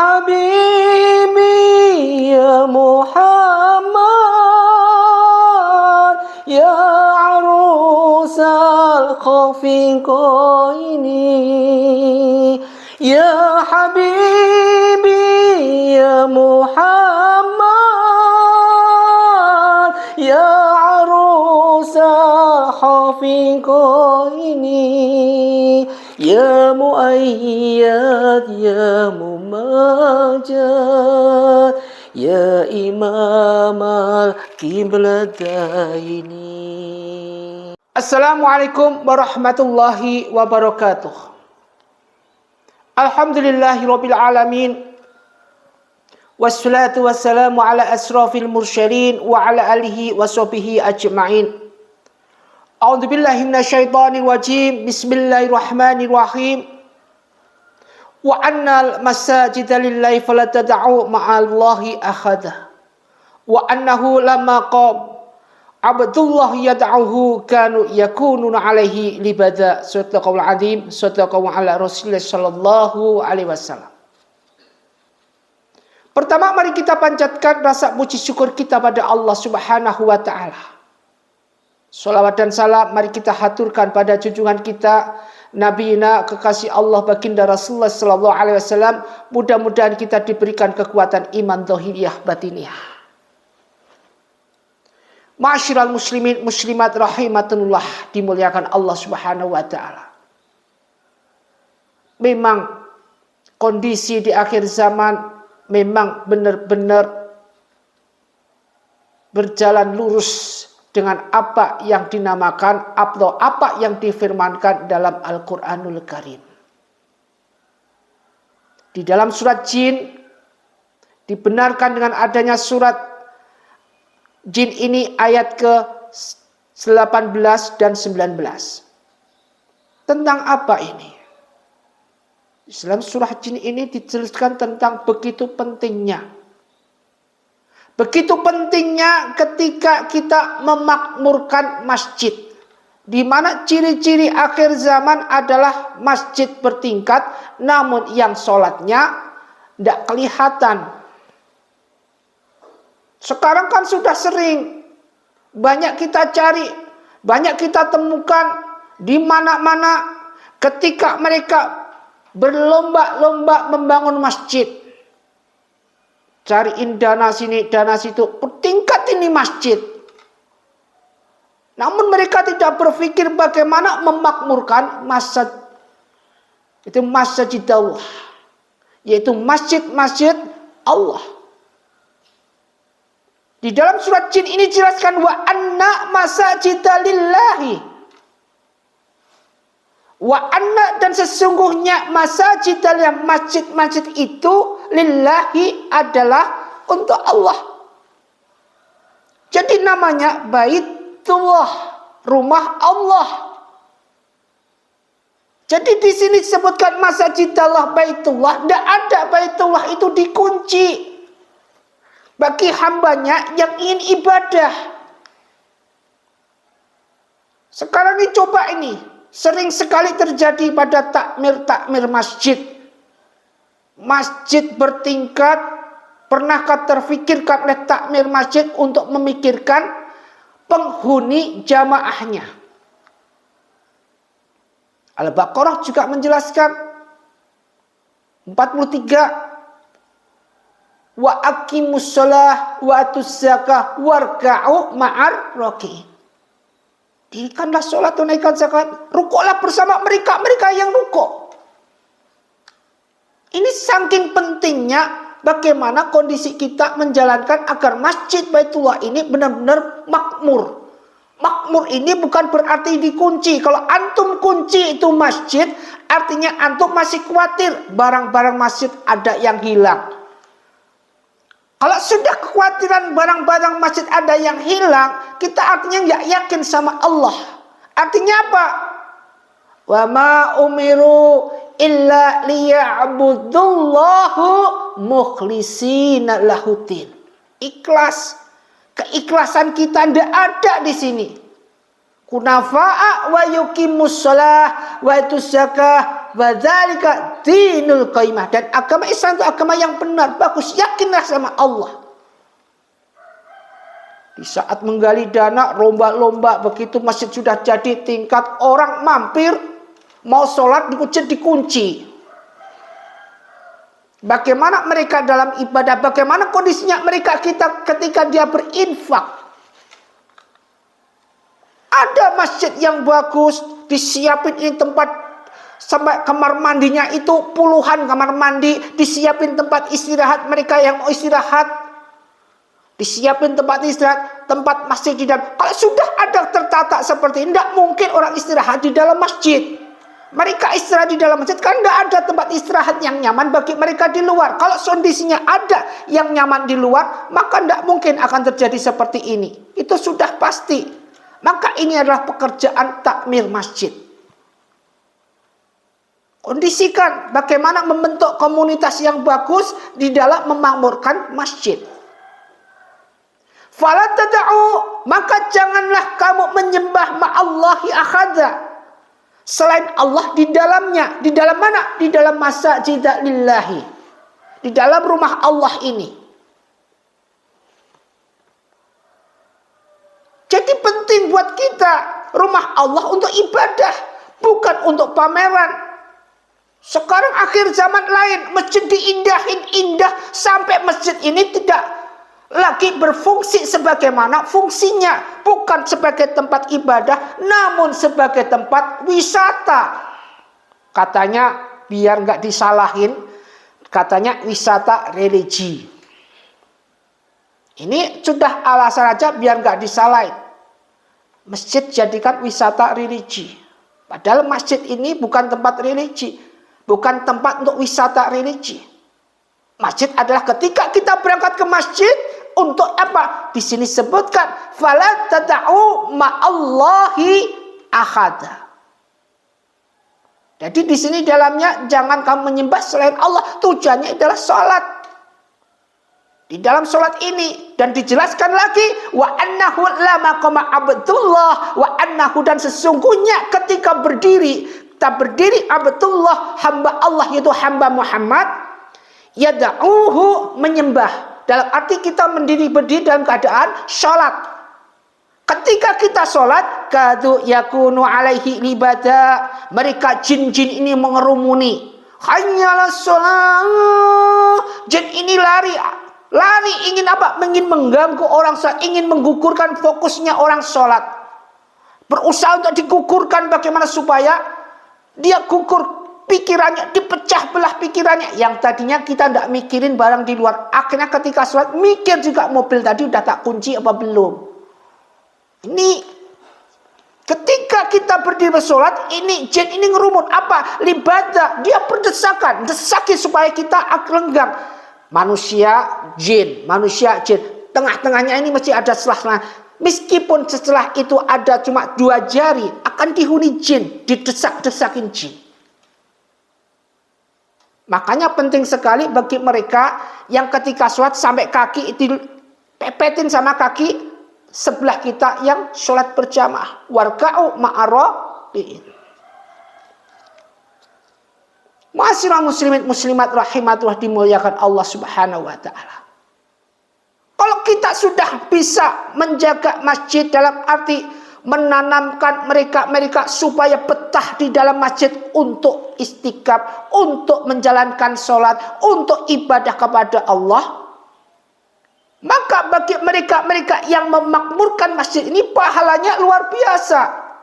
حبيبي يا محمد يا عروس الخفيقين يا حبيبي يا محمد يا عروس الخفيقين يا مؤيد يا ممجد يا إمام القبلتين. Assalamualaikum warahmatullahi wabarakatuh. Alhamdulillahirabbil alamin. Wassalatu wassalamu ala asrafil mursalin wa ala alihi washabihi ajma'in. A'udzu billahi minasyaitonir rajim. Bismillahirrahmanirrahim. Wa annal masajida lillahi fala tad'u ma'allahi ahada. Wa annahu lamma qam Abdullah yad'uhu kanu yakununa alaihi libada. Sadaqallahul azim. Sadaqallahu ala Rasulillah sallallahu alaihi wasallam. Pertama, mari kita panjatkan rasa puji syukur kita pada Allah Subhanahu wa taala. Salawat dan salam mari kita haturkan pada junjungan kita Nabiina kekasih Allah baginda Rasulullah sallallahu alaihi wasallam. Mudah-mudahan kita diberikan kekuatan iman zahiriyah batiniyah. Ma'asyiral muslimin muslimat rahimatullah, dimuliakan Allah Subhanahu wa taala. Memang kondisi di akhir zaman memang benar-benar berjalan lurus dengan apa yang dinamakan atau apa yang difirmankan dalam Al-Qur'anul Karim. Di dalam surat Jin dibenarkan dengan adanya surat Jin ini ayat ke-18 dan 19. Tentang apa ini? Di dalam surah Jin ini dijelaskan tentang begitu pentingnya. Begitu pentingnya ketika kita memakmurkan masjid. Di mana ciri-ciri akhir zaman adalah masjid bertingkat, namun yang sholatnya tidak kelihatan. Sekarang kan sudah sering, banyak kita cari, banyak kita temukan di mana-mana ketika mereka berlomba-lomba membangun masjid. Cariin dana sini, dana situ, tingkat ini masjid. Namun mereka tidak berpikir bagaimana memakmurkan masjid. Itu masjid Allah, yaitu masjid-masjid Allah. Di dalam surat Jin ini jelaskan wa anna masajida lillahi. Wa anna, dan sesungguhnya masajida lillahi, masjid-masjid itu lillahi adalah untuk Allah. Jadi namanya Baitullah, rumah Allah. Jadi di sini disebutkan masajidallah Baitullah, tidak ada Baitullah itu dikunci bagi hambanya yang ingin ibadah. Sekarang ini coba ini, sering sekali terjadi pada takmir masjid. Masjid bertingkat, pernahkah terfikirkan oleh takmir masjid untuk memikirkan penghuni jamaahnya? Al-Baqarah juga menjelaskan 43. Wa aqimus shalah wa atuz zakah warka'u ma'ar raki'in. Dirikanlah sholat, tunaikan zakat, rukuklah bersama mereka yang rukuk. Ini saking pentingnya bagaimana kondisi kita menjalankan agar masjid Baitullah ini benar-benar makmur. Makmur ini bukan berarti dikunci. Kalau antum kunci itu masjid, artinya antum masih khawatir barang-barang masjid ada yang hilang. Kalau sudah kekhawatiran barang-barang masjid ada yang hilang, kita artinya nggak yakin sama Allah. Artinya apa? Wa ma umiru illa liya'budullahu mukhlishina lahuddin. Ikhlas. Keikhlasan kita tidak ada di sini. Kunafa'a wa yuqimus shalah wa yutuz zakah wa dzalika dinul qayyimah, dan agama Islam itu agama yang benar, bagus, yakinlah sama Allah. Di saat menggali dana, lomba-lomba, begitu masjid sudah jadi, tingkat orang mampir mau sholat dikunci. Bagaimana mereka dalam ibadah, bagaimana kondisinya mereka ketika dia berinfak. Ada masjid yang bagus, disiapin ini tempat, sampai kamar mandinya itu puluhan kamar mandi, disiapin tempat istirahat mereka yang mau istirahat, disiapin tempat istirahat, tempat masjid di dalam. Kalau sudah ada tertata seperti ini, tidak mungkin orang istirahat di dalam masjid. Mereka istirahat di dalam masjid kan tidak ada tempat istirahat yang nyaman bagi mereka di luar. Kalau kondisinya ada yang nyaman di luar, maka tidak mungkin akan terjadi seperti ini. Itu sudah pasti. Maka ini adalah pekerjaan takmir masjid. Kondisikan bagaimana membentuk komunitas yang bagus di dalam memakmurkan masjid. Fala tad'u, maka janganlah kamu menyembah ma'allahi akhadha, selain Allah di dalamnya. Di dalam mana? Di dalam masjid lillahi, di dalam rumah Allah ini. Jadi penting buat kita rumah Allah untuk ibadah, bukan untuk pameran. Sekarang akhir zaman lain, masjid diindahin indah sampai masjid ini tidak lagi berfungsi sebagaimana fungsinya, bukan sebagai tempat ibadah, namun sebagai tempat wisata. Katanya biar nggak disalahin, katanya wisata religi. Ini sudah alasan aja biar nggak disalahin. Masjid jadikan wisata religi, padahal masjid ini bukan tempat religi, bukan tempat untuk wisata religi. Masjid adalah ketika kita berangkat ke masjid. Untuk apa? Di sini sebutkan fala tad'u ma'allahi ahada. Jadi di sini dalamnya jangan kamu menyembah selain Allah. Tujuannya adalah sholat. Di dalam sholat ini dan dijelaskan lagi wa annahu la maqama abdullah wa annahu, dan sesungguhnya ketika berdiri, kita berdiri abdullah, hamba Allah, yaitu hamba Muhammad, yad'uhu, menyembah. Dalam arti kita berdiri dalam keadaan sholat. Ketika kita sholat, kadu yakunu alaihi ibadah, mereka jin-jin ini mengerumuni. Hanyalah sholat. Jin ini lari ingin apa? Ingin mengganggu orang sholat, ingin menggugurkan fokusnya orang sholat. Berusaha untuk digugurkan bagaimana supaya dia gugur pikirannya, dipecah belah pikirannya. Yang tadinya kita tidak mikirin barang di luar, akhirnya ketika sholat mikir juga mobil tadi udah tak kunci apa belum. Ini ketika kita berdiri bersolat, ini jin ini ngerumun apa? Libadah, dia berdesakan, desaki supaya kita lenggang. Manusia jin, tengah-tengahnya ini mesti ada selah-selah. Meskipun setelah itu ada cuma 2 jari, akan dihuni jin, didesak-desakin jin. Makanya penting sekali bagi mereka yang ketika sholat sampai kaki itu pepetin sama kaki sebelah kita yang sholat berjamaah. Warka'u ma'arabi'in. Ma'asyiral muslimin muslimat rahimatullah, dimuliakan Allah subhanahu wa ta'ala. Kalau kita sudah bisa menjaga masjid dalam arti menanamkan mereka supaya betah di dalam masjid untuk istiqab, untuk menjalankan sholat, untuk ibadah kepada Allah, maka bagi mereka yang memakmurkan masjid ini pahalanya luar biasa.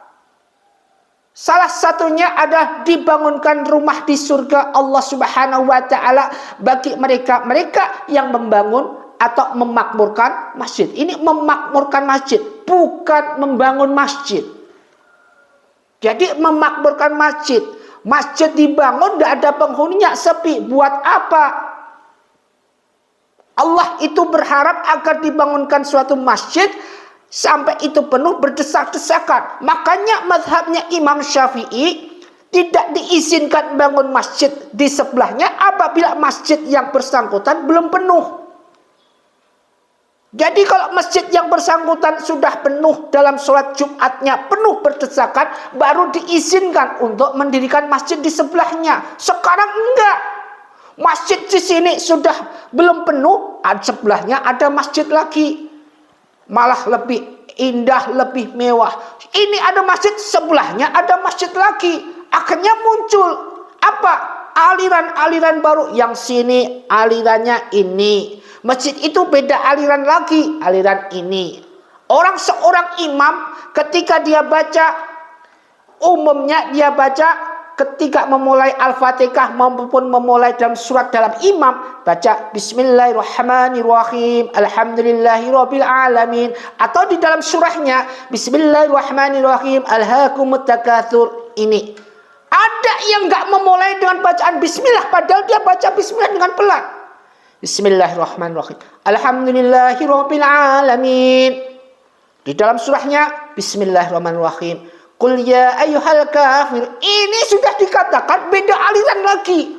Salah satunya adalah dibangunkan rumah di surga Allah subhanahu wa ta'ala bagi mereka yang membangun atau memakmurkan masjid. Ini memakmurkan masjid, bukan membangun masjid. Jadi memakmurkan masjid. Masjid dibangun, tidak ada penghuninya, sepi. Buat apa? Allah itu berharap agar dibangunkan suatu masjid sampai itu penuh berdesak-desakan. Makanya mazhabnya Imam Syafi'i tidak diizinkan bangun masjid di sebelahnya apabila masjid yang bersangkutan belum penuh. Jadi kalau masjid yang bersangkutan sudah penuh dalam sholat Jumatnya, penuh berdesakan, baru diizinkan untuk mendirikan masjid di sebelahnya. Sekarang enggak. Masjid di sini sudah belum penuh, sebelahnya ada masjid lagi. Malah lebih indah, lebih mewah. Ini ada masjid, sebelahnya ada masjid lagi. Akhirnya muncul apa? Aliran-aliran baru. Yang sini alirannya ini. Masjid itu beda aliran lagi, aliran ini. Seorang imam ketika dia baca, umumnya dia baca ketika memulai Al-Fatihah maupun memulai dalam surat dalam imam, baca Bismillahirrahmanirrahim, Alhamdulillahirabbil alamin, atau di dalam surahnya Bismillahirrahmanirrahim, Alhaakumut takatsur. Ini ada yang nggak memulai dengan bacaan Bismillah, padahal dia baca Bismillah dengan pelan. Bismillahirrahmanirrahim, Alhamdulillahirabbil alamin. Di dalam surahnya Bismillahirrahmanirrahim, Qul ya ayyuhal kafir. Ini sudah dikatakan beda aliran lagi.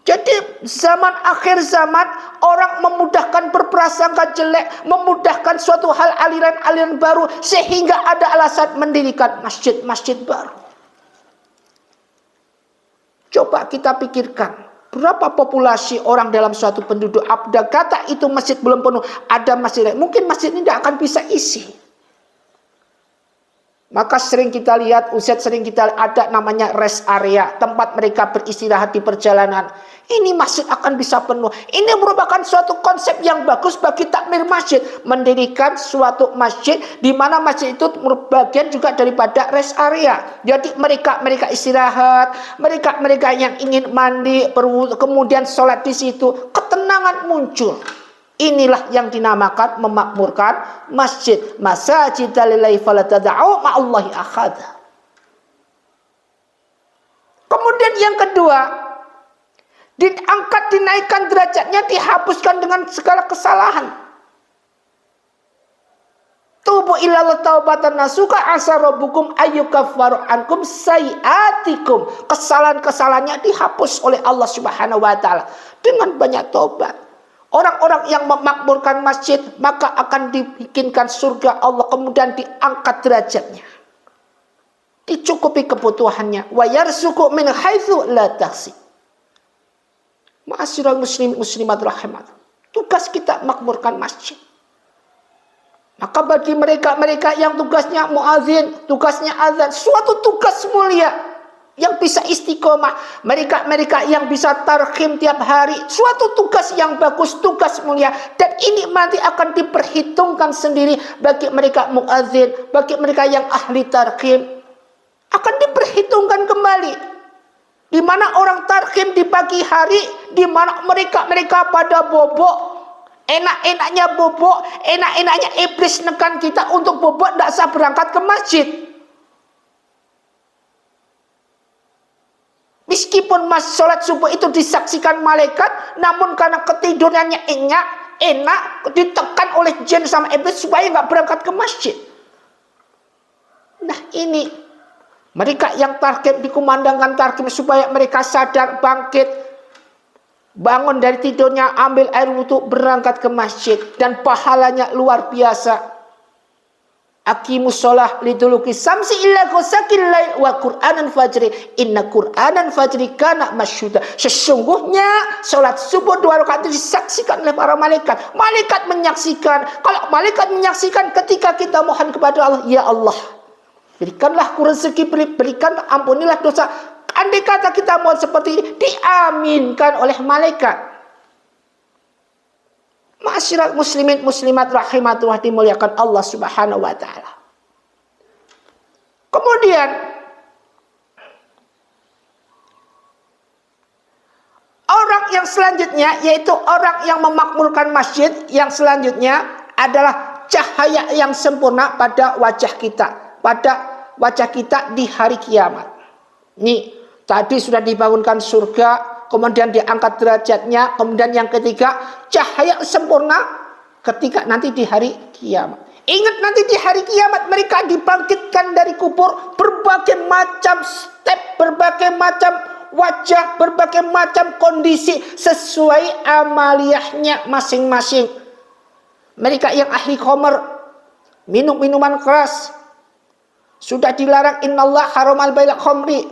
Jadi zaman akhir zaman, orang memudahkan berprasangka jelek, memudahkan suatu hal aliran-aliran baru, sehingga ada alasan mendirikan masjid-masjid baru. Coba kita pikirkan, berapa populasi orang dalam suatu penduduk? Ada kata itu masjid belum penuh, ada masjid lain. Mungkin masjid ini tidak akan bisa isi. Maka sering kita lihat, sering kita ada namanya rest area, tempat mereka beristirahat di perjalanan. Ini masjid akan bisa penuh. Ini merupakan suatu konsep yang bagus bagi takmir masjid. Mendirikan suatu masjid, di mana masjid itu bagian juga daripada rest area. Jadi mereka istirahat, mereka yang ingin mandi, kemudian sholat di situ, ketenangan muncul. Inilah yang dinamakan memakmurkan masjid. Masajida lillahi fala tad'u ma'allahi ahada. Kemudian yang kedua, diangkat, dinaikkan derajatnya, dihapuskan dengan segala kesalahan. Tubu ilallah taubatan nasuka asa rabbukum ayyukaffaru ankum sayiatikum. Kesalahan-kesalahannya dihapus oleh Allah Subhanahu wa taala dengan banyak taubat. Orang-orang yang memakmurkan masjid, maka akan dibikinkan surga Allah, kemudian diangkat derajatnya, dicukupi kebutuhannya. Wa yarzuqu min haitsu la tahsib. Ma'asyiral muslimin muslimat rahimat. Tugas kita makmurkan masjid. Maka bagi mereka yang tugasnya muazin, tugasnya azan, suatu tugas mulia yang bisa istiqomah, mereka yang bisa tarhim tiap hari, suatu tugas yang bagus, tugas mulia. Dan ini nanti akan diperhitungkan sendiri bagi mereka muadzin, bagi mereka yang ahli tarhim, akan diperhitungkan kembali. Di mana orang tarhim di pagi hari, di mana mereka pada bobok, enak-enaknya bobok, enak-enaknya iblis nekan kita untuk bobok, tidak usah berangkat ke masjid. Meskipun sholat subuh itu disaksikan malaikat, namun karena ketidurannya enak, ditekan oleh jin sama iblis supaya nggak berangkat ke masjid. Nah ini, mereka yang target dikumandangkan target supaya mereka sadar, bangkit, bangun dari tidurnya, ambil air wudhu, berangkat ke masjid, dan pahalanya luar biasa. Aqimus shalah liduluki samsi illa ghasaqil lail wa qur'anan fajri inna qur'anan fajri kana masyhuda. Sesungguhnya salat subuh 2 rakaat itu disaksikan oleh para malaikat. Malaikat menyaksikan. Kalau malaikat menyaksikan ketika kita mohon kepada Allah, ya Allah, berikanlah ku rezeki, berikan, ampunilah dosa. Andai kata kita mohon seperti ini, diaminkan oleh malaikat. Ma'asyiral muslimin muslimat rahimatullah, dimuliakan Allah Subhanahu wa taala. Kemudian orang yang selanjutnya, yaitu orang yang memakmurkan masjid, yang selanjutnya adalah cahaya yang sempurna pada wajah kita, di hari kiamat. Ini tadi sudah dibangunkan surga, kemudian diangkat derajatnya. Kemudian yang ketiga, cahaya sempurna ketika nanti di hari kiamat. Ingat, nanti di hari kiamat mereka dibangkitkan dari kubur, berbagai macam step, berbagai macam wajah, berbagai macam kondisi sesuai amaliyahnya masing-masing. Mereka yang ahli khamr, minum minuman keras, sudah dilarang innallah haramal bai'al khamri,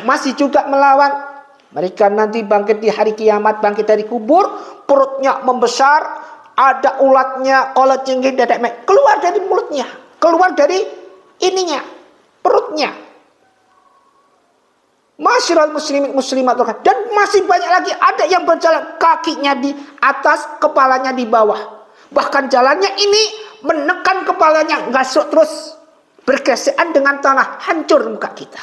masih juga melawan. Mereka nanti bangkit di hari kiamat, bangkit dari kubur, perutnya membesar, ada ulatnya, kolat tinggi, dadak keluar dari mulutnya, keluar dari ininya, perutnya. Masyiral muslimin muslimat, dan masih banyak lagi, ada yang berjalan kakinya di atas, kepalanya di bawah. Bahkan jalannya ini menekan kepalanya, gasuk terus, bergesekan dengan tanah, hancur muka kita.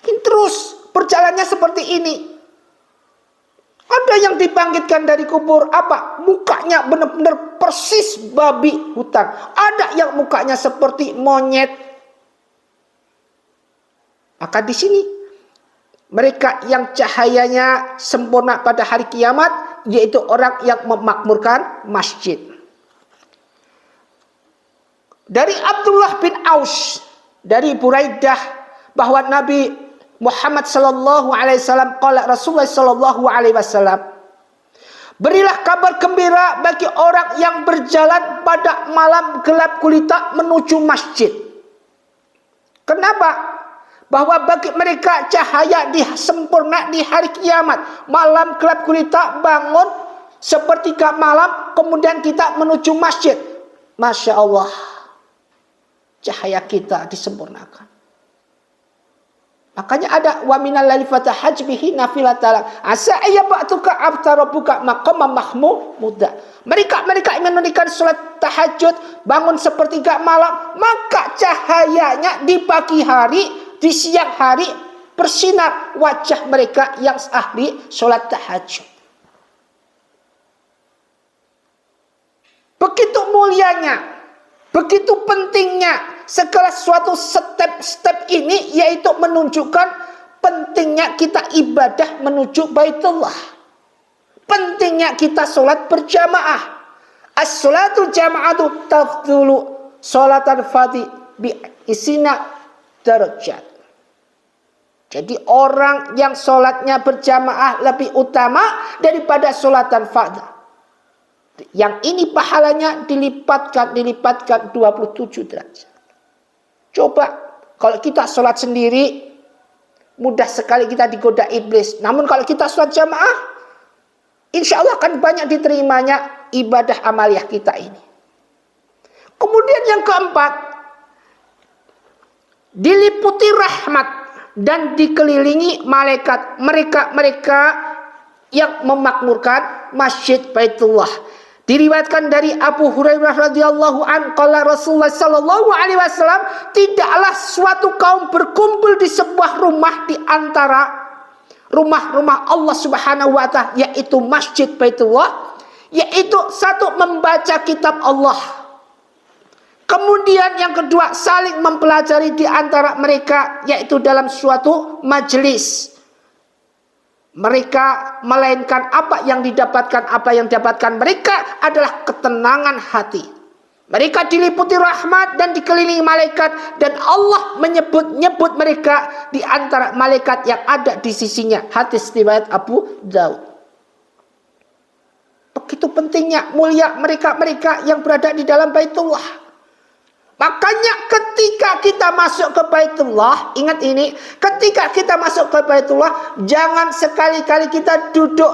Ini terus berjalannya seperti ini. Ada yang dibangkitkan dari kubur, apa? Mukanya benar-benar persis babi hutan. Ada yang mukanya seperti monyet. Maka di sini mereka yang cahayanya sempurna pada hari kiamat, yaitu orang yang memakmurkan masjid. Dari Abdullah bin Aus, dari Buraidah, bahwa Nabi Muhammad sallallahu alaihi wasallam, qala Rasulullah sallallahu alaihi wasallam, berilah kabar gembira bagi orang yang berjalan pada malam gelap gulita menuju masjid. Kenapa? Bahwa bagi mereka cahaya sempurna di hari kiamat. Malam gelap gulita, bangun sepertiga malam, kemudian kita menuju masjid. Masya Allah, cahaya kita disempurnakan. Makanya ada wa minal laili fatahaj bihi nafilatan asa ayyabatuka abtarabuka maqama mahmuda. Mereka yang menunaikan salat tahajud, bangun sepertiga malam, maka cahayanya di pagi hari, di siang hari bersinar wajah mereka yang ahli salat tahajud. Begitu mulianya, begitu pentingnya segala suatu step-step ini, yaitu menunjukkan pentingnya kita ibadah menuju Baitullah. Pentingnya kita sholat berjamaah. As-sholatu jama'atu tafdulu sholatan fadhi bi isina darajat. Jadi orang yang sholatnya berjamaah lebih utama daripada sholatan fadhi. Yang ini pahalanya dilipatkan 27 derajat. Coba kalau kita sholat sendiri, mudah sekali kita digoda iblis. Namun kalau kita sholat jamaah, insya Allah akan banyak diterimanya ibadah amaliyah kita ini. Kemudian yang keempat, diliputi rahmat dan dikelilingi malaikat, mereka yang memakmurkan masjid Baitullah. Diriwayatkan dari Abu Hurairah radhiyallahu an, qala Rasulullah sallallahu alaihi wasallam, tidaklah suatu kaum berkumpul di sebuah rumah di antara rumah-rumah Allah Subhanahu wa taala, yaitu Masjid Baitullah, yaitu satu membaca kitab Allah. Kemudian yang kedua, saling mempelajari di antara mereka, yaitu dalam suatu majelis. Mereka melainkan apa yang didapatkan mereka adalah ketenangan hati. Mereka diliputi rahmat dan dikelilingi malaikat, dan Allah menyebut mereka di antara malaikat yang ada di sisinya. Hadis riwayat Abu Daud. Begitu pentingnya, mulia mereka yang berada di dalam Baitullah. Makanya ketika kita masuk ke Baitullah, ingat ini, ketika kita masuk ke Baitullah, jangan sekali-kali kita duduk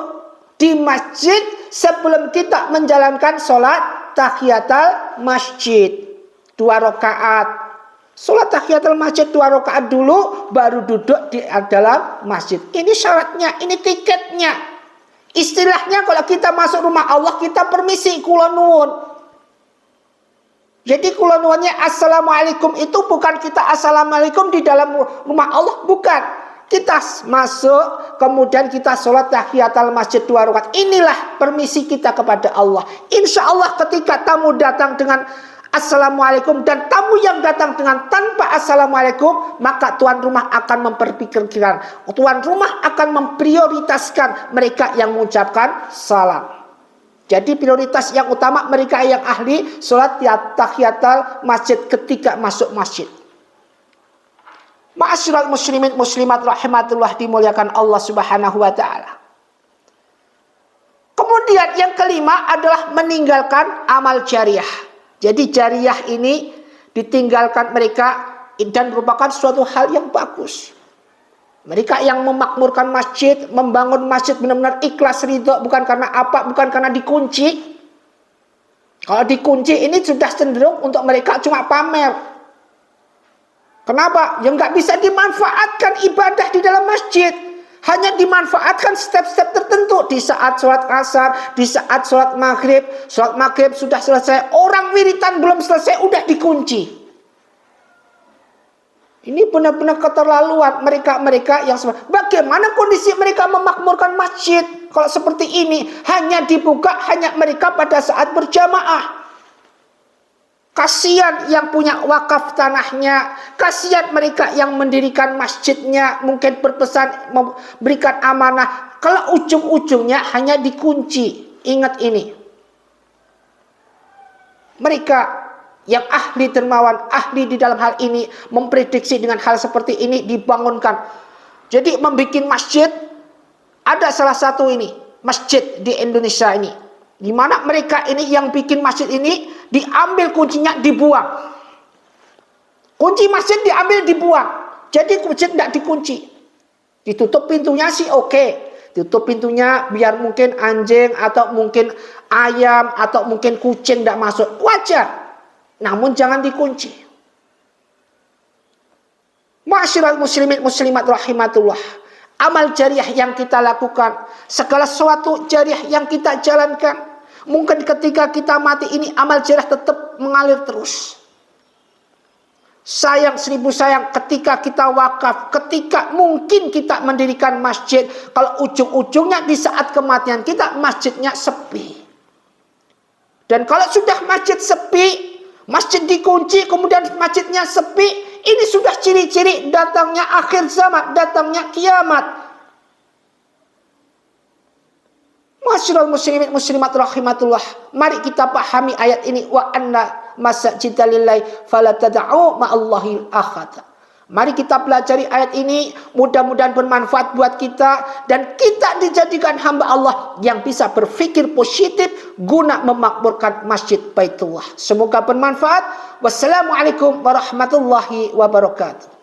di masjid sebelum kita menjalankan sholat tahiyatul masjid 2 rakaat. Sholat tahiyatul masjid 2 rakaat dulu, baru duduk di dalam masjid. Ini syaratnya, ini tiketnya. Istilahnya kalau kita masuk rumah Allah, kita permisi, kula nuwun. Jadi kula nuwunnya assalamualaikum itu bukan kita assalamualaikum di dalam rumah Allah, bukan. Kita masuk, kemudian kita sholat tahiyatul masjid 2 rakaat. Inilah permisi kita kepada Allah. Insya Allah ketika tamu datang dengan assalamualaikum dan tamu yang datang dengan tanpa assalamualaikum, maka tuan rumah akan memperpikirkan, tuan rumah akan memprioritaskan mereka yang mengucapkan salam. Jadi prioritas yang utama mereka yang ahli sholat tahiyatul masjid ketika masuk masjid. Ma'asyiral muslimin muslimat rahimatullah dimuliakan Allah Subhanahu wa taala. Kemudian yang kelima adalah meninggalkan amal jariah. Jadi jariah ini ditinggalkan mereka dan merupakan suatu hal yang bagus. Mereka yang memakmurkan masjid, membangun masjid benar-benar ikhlas ridho, bukan karena apa, bukan karena dikunci. Kalau dikunci ini sudah cenderung untuk mereka cuma pamer. Kenapa? Ya nggak bisa dimanfaatkan ibadah di dalam masjid. Hanya dimanfaatkan step-step tertentu. Di saat sholat asar, di saat sholat maghrib. Sholat maghrib sudah selesai, orang wiritan belum selesai, udah dikunci. Ini benar-benar keterlaluan mereka-mereka yang bagaimana kondisi mereka memakmurkan masjid kalau seperti ini, hanya dibuka hanya mereka pada saat berjamaah. Kasihan yang punya wakaf tanahnya, kasihan mereka yang mendirikan masjidnya, mungkin berpesan memberikan amanah, kalau ujung-ujungnya hanya dikunci. Ingat ini. Mereka yang ahli dermawan, ahli di dalam hal ini, memprediksi dengan hal seperti ini dibangunkan. Jadi membuat masjid, ada salah satu ini, masjid di Indonesia ini, di mana mereka ini yang bikin masjid ini, diambil kuncinya, dibuang. Kunci masjid diambil, dibuang. Jadi masjid tidak dikunci. Ditutup pintunya sih oke. Tutup pintunya biar mungkin anjing, atau mungkin ayam, atau mungkin kucing tidak masuk. Wajar. Namun jangan dikunci. Ma'asyiral muslimin muslimat rahimatullah. Amal jariah yang kita lakukan, segala sesuatu jariah yang kita jalankan, mungkin ketika kita mati ini amal jariah tetap mengalir terus. Sayang seribu sayang ketika kita wakaf, ketika mungkin kita mendirikan masjid, kalau ujung-ujungnya di saat kematian kita masjidnya sepi. Dan kalau sudah masjid sepi, masjid dikunci, kemudian masjidnya sepi, ini sudah ciri-ciri datangnya akhir zaman, datangnya kiamat. Ma'asyiral muslimin muslimat rahimatullah. Mari kita pahami ayat ini, wa anna masajida lillahi fala tad'u ma'allahi ahad. Mari kita pelajari ayat ini, mudah-mudahan bermanfaat buat kita dan kita dijadikan hamba Allah yang bisa berpikir positif guna memakmurkan Masjid Baitullah. Semoga bermanfaat. Wassalamualaikum warahmatullahi wabarakatuh.